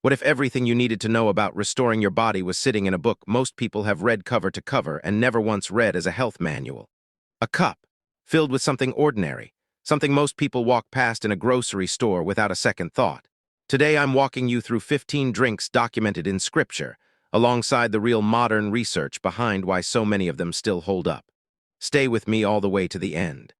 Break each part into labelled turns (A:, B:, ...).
A: What if everything you needed to know about restoring your body was sitting in a book most people have read cover to cover and never once read as a health manual? A cup, filled with something ordinary, something most people walk past in a grocery store without a second thought. Today I'm walking you through 15 drinks documented in Scripture, alongside the real modern research behind why so many of them still hold up. Stay with me all the way to the end.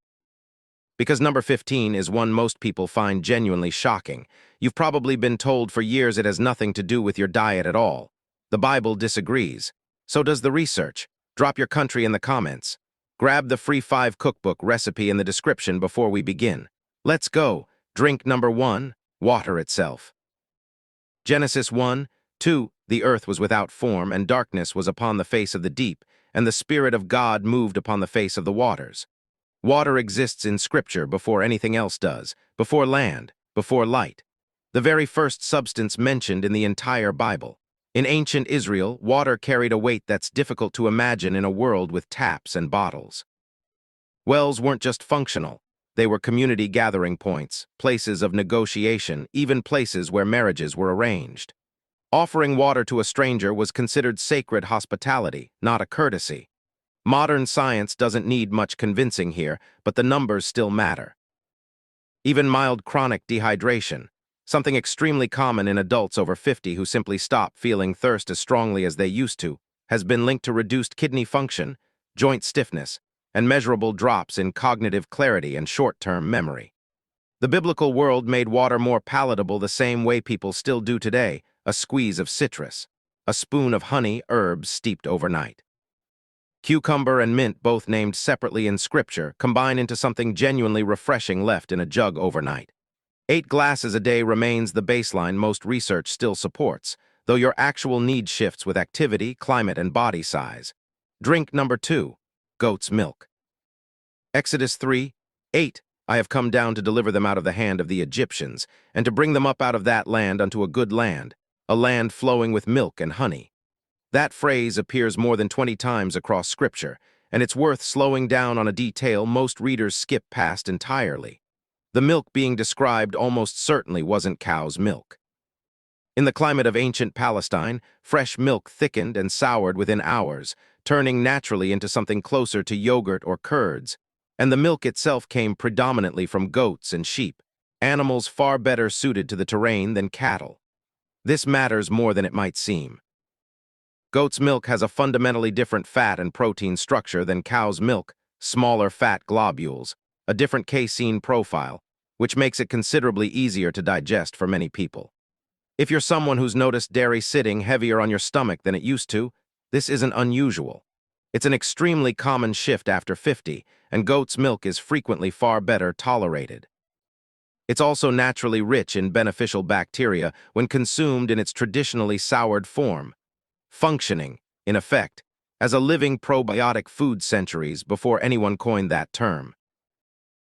A: Because number 15 is one most people find genuinely shocking. You've probably been told for years it has nothing to do with your diet at all. The Bible disagrees. So does the research. Drop your country in the comments. Grab the free 5 cookbook recipe in the description before we begin. Let's go. Drink number 1, water itself. Genesis 1:2, the earth was without form, and darkness was upon the face of the deep, and the Spirit of God moved upon the face of the waters. Water exists in Scripture before anything else does, before land, before light. The very first substance mentioned in the entire Bible. In ancient Israel, water carried a weight that's difficult to imagine in a world with taps and bottles. Wells weren't just functional. They were community gathering points, places of negotiation, even places where marriages were arranged. Offering water to a stranger was considered sacred hospitality, not a courtesy. Modern science doesn't need much convincing here, but the numbers still matter. Even mild chronic dehydration, something extremely common in adults over 50 who simply stop feeling thirst as strongly as they used to, has been linked to reduced kidney function, joint stiffness, and measurable drops in cognitive clarity and short-term memory. The biblical world made water more palatable the same way people still do today, a squeeze of citrus, a spoon of honey herbs steeped overnight. Cucumber and mint, both named separately in Scripture, combine into something genuinely refreshing left in a jug overnight. 8 glasses a day remains the baseline most research still supports, though your actual need shifts with activity, climate, and body size. Drink number 2, goat's milk. Exodus 3:8, I have come down to deliver them out of the hand of the Egyptians, and to bring them up out of that land unto a good land, a land flowing with milk and honey. That phrase appears more than 20 times across Scripture, and it's worth slowing down on a detail most readers skip past entirely. The milk being described almost certainly wasn't cow's milk. In the climate of ancient Palestine, fresh milk thickened and soured within hours, turning naturally into something closer to yogurt or curds, and the milk itself came predominantly from goats and sheep, animals far better suited to the terrain than cattle. This matters more than it might seem. Goat's milk has a fundamentally different fat and protein structure than cow's milk, smaller fat globules, a different casein profile, which makes it considerably easier to digest for many people. If you're someone who's noticed dairy sitting heavier on your stomach than it used to, this isn't unusual. It's an extremely common shift after 50, and goat's milk is frequently far better tolerated. It's also naturally rich in beneficial bacteria when consumed in its traditionally soured form, functioning, in effect, as a living probiotic food centuries before anyone coined that term.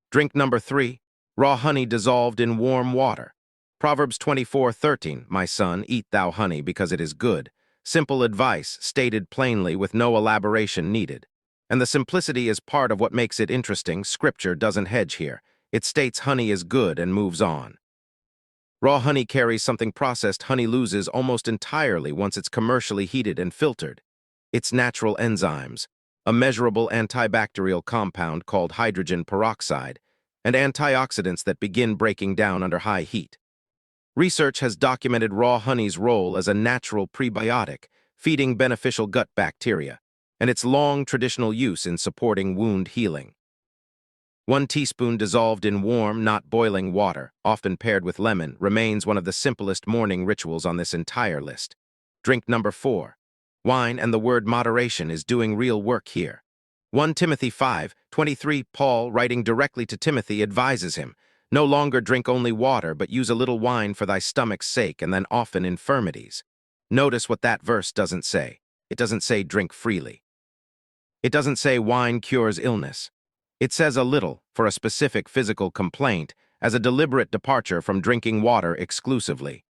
A: Drink number 3, raw honey dissolved in warm water. Proverbs 24:13, my son, eat thou honey because it is good. Simple advice, stated plainly with no elaboration needed. And the simplicity is part of what makes it interesting. Scripture doesn't hedge here. It states honey is good and moves on. Raw honey carries something processed honey loses almost entirely once it's commercially heated and filtered. Its natural enzymes, a measurable antibacterial compound called hydrogen peroxide, and antioxidants that begin breaking down under high heat. Research has documented raw honey's role as a natural prebiotic, feeding beneficial gut bacteria, and its long traditional use in supporting wound healing. 1 teaspoon dissolved in warm, not boiling water, often paired with lemon, remains one of the simplest morning rituals on this entire list. Drink number 4. Wine, and the word moderation is doing real work here. 1 Timothy 5:23, Paul, writing directly to Timothy, advises him, no longer drink only water, but use a little wine for thy stomach's sake, and then often infirmities. Notice what that verse doesn't say. It doesn't say drink freely. It doesn't say wine cures illness. It says a little, for a specific physical complaint, as a deliberate departure from drinking water exclusively.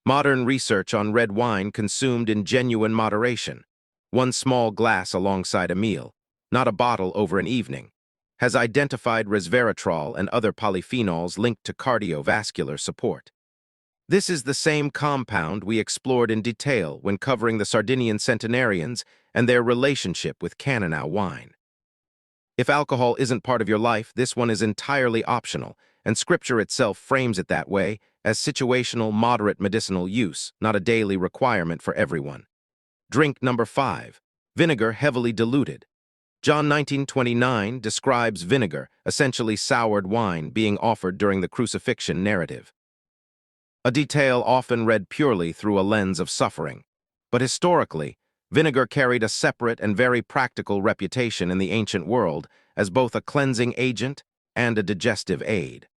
A: Modern research on red wine consumed in genuine moderation, 1 small glass alongside a meal, not a bottle over an evening, has identified resveratrol and other polyphenols linked to cardiovascular support. This is the same compound we explored in detail when covering the Sardinian centenarians and their relationship with Cannonau wine. If alcohol isn't part of your life, this one is entirely optional, and Scripture itself frames it that way as situational, moderate medicinal use, not a daily requirement for everyone. Drink number 5. Vinegar heavily diluted. John 19:29 describes vinegar, essentially soured wine, being offered during the crucifixion narrative. A detail often read purely through a lens of suffering. But historically, vinegar carried a separate and very practical reputation in the ancient world as both a cleansing agent and a digestive aid.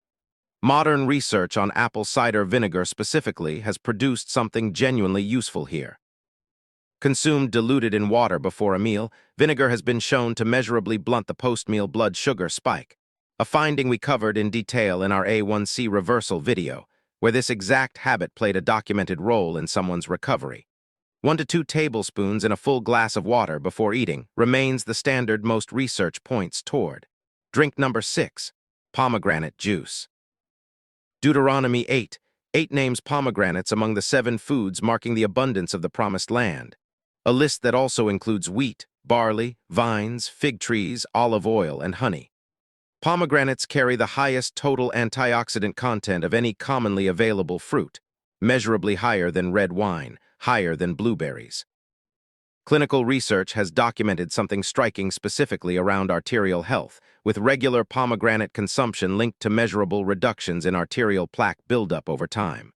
A: Modern research on apple cider vinegar specifically has produced something genuinely useful here. Consumed diluted in water before a meal, vinegar has been shown to measurably blunt the post-meal blood sugar spike, a finding we covered in detail in our A1C reversal video, where this exact habit played a documented role in someone's recovery. 1 to 2 tablespoons in a full glass of water before eating remains the standard most research points toward. Drink number 6. Pomegranate juice. Deuteronomy 8 names pomegranates among the 7 foods marking the abundance of the Promised Land, a list that also includes wheat, barley, vines, fig trees, olive oil, and honey. Pomegranates carry the highest total antioxidant content of any commonly available fruit, measurably higher than red wine, higher than blueberries. Clinical research has documented something striking specifically around arterial health, with regular pomegranate consumption linked to measurable reductions in arterial plaque buildup over time.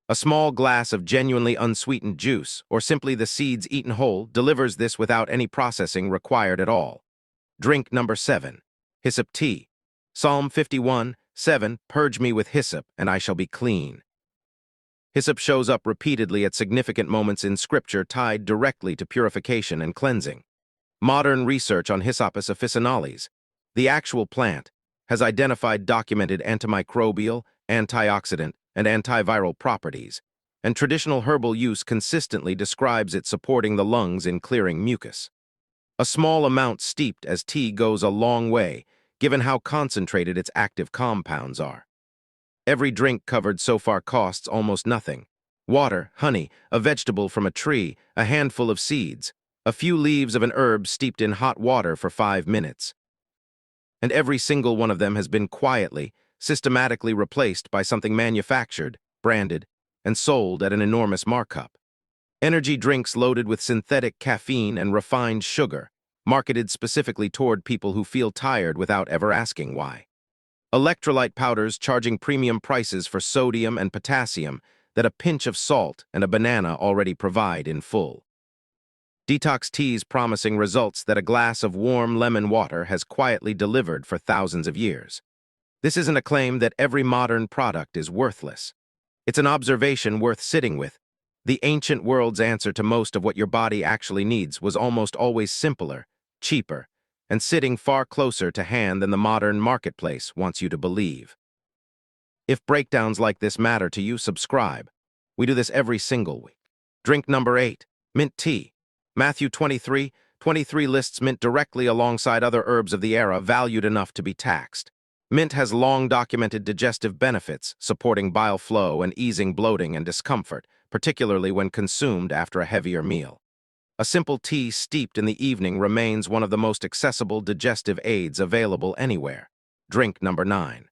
A: A small glass of genuinely unsweetened juice, or simply the seeds eaten whole, delivers this without any processing required at all. Drink number 7. Hyssop tea. Psalm 51:7, purge me with hyssop, and I shall be clean. Hyssop shows up repeatedly at significant moments in Scripture tied directly to purification and cleansing. Modern research on Hyssopus officinalis, the actual plant, has identified documented antimicrobial, antioxidant, and antiviral properties, and traditional herbal use consistently describes it supporting the lungs in clearing mucus. A small amount steeped as tea goes a long way, given how concentrated its active compounds are. Every drink covered so far costs almost nothing. Water, honey, a vegetable from a tree, a handful of seeds, a few leaves of an herb steeped in hot water for 5 minutes. And every single one of them has been quietly, systematically replaced by something manufactured, branded, and sold at an enormous markup. Energy drinks loaded with synthetic caffeine and refined sugar, marketed specifically toward people who feel tired without ever asking why. Electrolyte powders charging premium prices for sodium and potassium that a pinch of salt and a banana already provide in full. Detox teas promising results that a glass of warm lemon water has quietly delivered for thousands of years. This isn't a claim that every modern product is worthless. It's an observation worth sitting with. The ancient world's answer to most of what your body actually needs was almost always simpler, cheaper, and sitting far closer to hand than the modern marketplace wants you to believe. If breakdowns like this matter to you, subscribe. We do this every single week. Drink number 8, mint tea. Matthew 23:23 lists mint directly alongside other herbs of the era valued enough to be taxed. Mint has long documented digestive benefits, supporting bile flow and easing bloating and discomfort, particularly when consumed after a heavier meal. A simple tea steeped in the evening remains one of the most accessible digestive aids available anywhere. Drink number 9.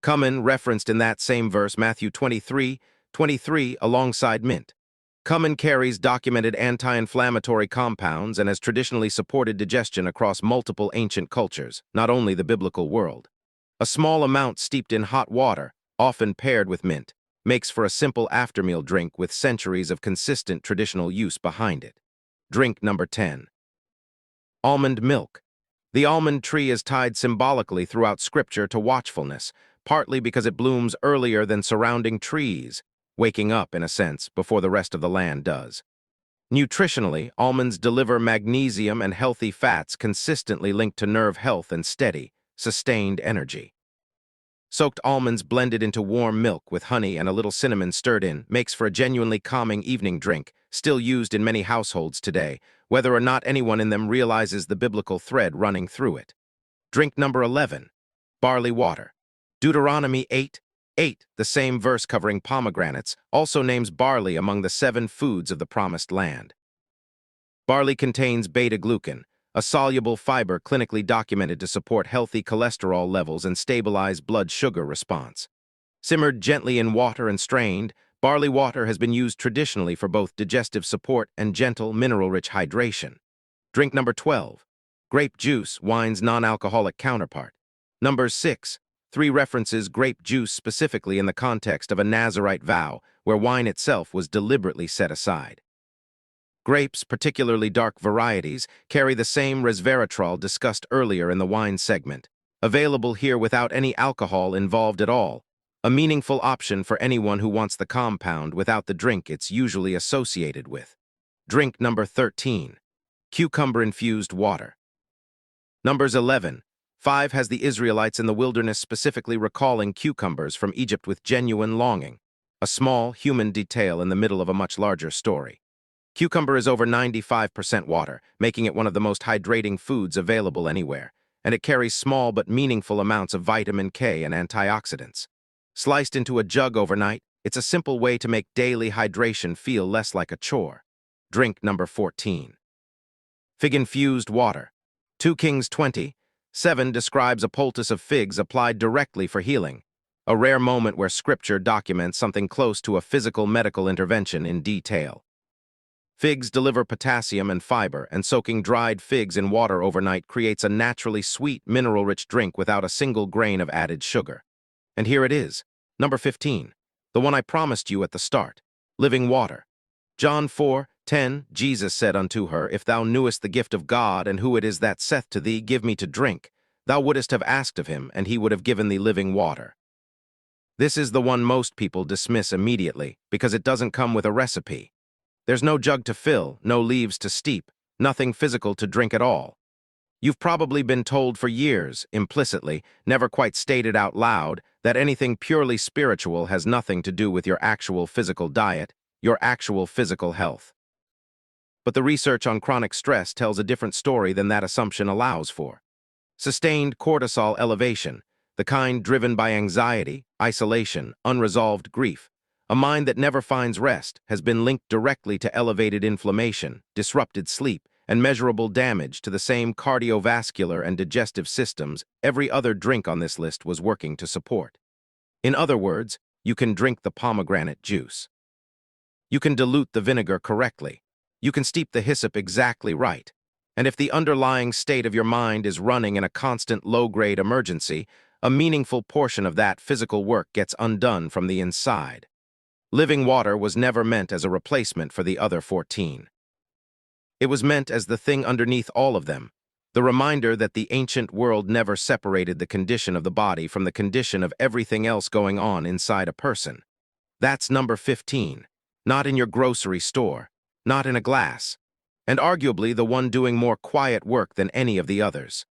A: Cumin, referenced in that same verse, Matthew 23:23, alongside mint. Cumin carries documented anti-inflammatory compounds and has traditionally supported digestion across multiple ancient cultures, not only the biblical world. A small amount steeped in hot water, often paired with mint, makes for a simple after-meal drink with centuries of consistent traditional use behind it. Drink number 10. Almond milk. The almond tree is tied symbolically throughout Scripture to watchfulness, partly because it blooms earlier than surrounding trees, waking up, in a sense, before the rest of the land does. Nutritionally, almonds deliver magnesium and healthy fats consistently linked to nerve health and steady, sustained energy. Soaked almonds blended into warm milk with honey and a little cinnamon stirred in makes for a genuinely calming evening drink, still used in many households today, whether or not anyone in them realizes the biblical thread running through it. Drink number 11. Barley water. Deuteronomy 8. The same verse covering pomegranates also names barley among the 7 foods of the Promised Land. Barley contains beta-glucan, a soluble fiber clinically documented to support healthy cholesterol levels and stabilize blood sugar response. Simmered gently in water and strained, barley water has been used traditionally for both digestive support and gentle, mineral-rich hydration. Drink number 12. Grape juice, wine's non-alcoholic counterpart. Number 6. 3 references grape juice specifically in the context of a Nazirite vow, where wine itself was deliberately set aside. Grapes, particularly dark varieties, carry the same resveratrol discussed earlier in the wine segment, available here without any alcohol involved at all, a meaningful option for anyone who wants the compound without the drink it's usually associated with. Drink number 13. Cucumber-infused water. Numbers 11. 5 has the Israelites in the wilderness specifically recalling cucumbers from Egypt with genuine longing, a small, human detail in the middle of a much larger story. Cucumber is over 95% water, making it one of the most hydrating foods available anywhere, and it carries small but meaningful amounts of vitamin K and antioxidants. Sliced into a jug overnight, it's a simple way to make daily hydration feel less like a chore. Drink number 14. Fig-infused water. 2 Kings 20:7 describes a poultice of figs applied directly for healing, a rare moment where scripture documents something close to a physical medical intervention in detail. Figs deliver potassium and fiber, and soaking dried figs in water overnight creates a naturally sweet, mineral-rich drink without a single grain of added sugar. And here it is, number 15, the one I promised you at the start, living water. John 4:10, Jesus said unto her, If thou knewest the gift of God, and who it is that saith to thee, Give me to drink, thou wouldest have asked of him, and he would have given thee living water. This is the one most people dismiss immediately, because it doesn't come with a recipe. There's no jug to fill, no leaves to steep, nothing physical to drink at all. You've probably been told for years, implicitly, never quite stated out loud, that anything purely spiritual has nothing to do with your actual physical diet, your actual physical health. But the research on chronic stress tells a different story than that assumption allows for. Sustained cortisol elevation, the kind driven by anxiety, isolation, unresolved grief, a mind that never finds rest, has been linked directly to elevated inflammation, disrupted sleep, and measurable damage to the same cardiovascular and digestive systems every other drink on this list was working to support. In other words, you can drink the pomegranate juice. You can dilute the vinegar correctly. You can steep the hyssop exactly right. And if the underlying state of your mind is running in a constant low-grade emergency, a meaningful portion of that physical work gets undone from the inside. Living water was never meant as a replacement for the other 14. It was meant as the thing underneath all of them, the reminder that the ancient world never separated the condition of the body from the condition of everything else going on inside a person. That's number 15, not in your grocery store, not in a glass, and arguably the one doing more quiet work than any of the others.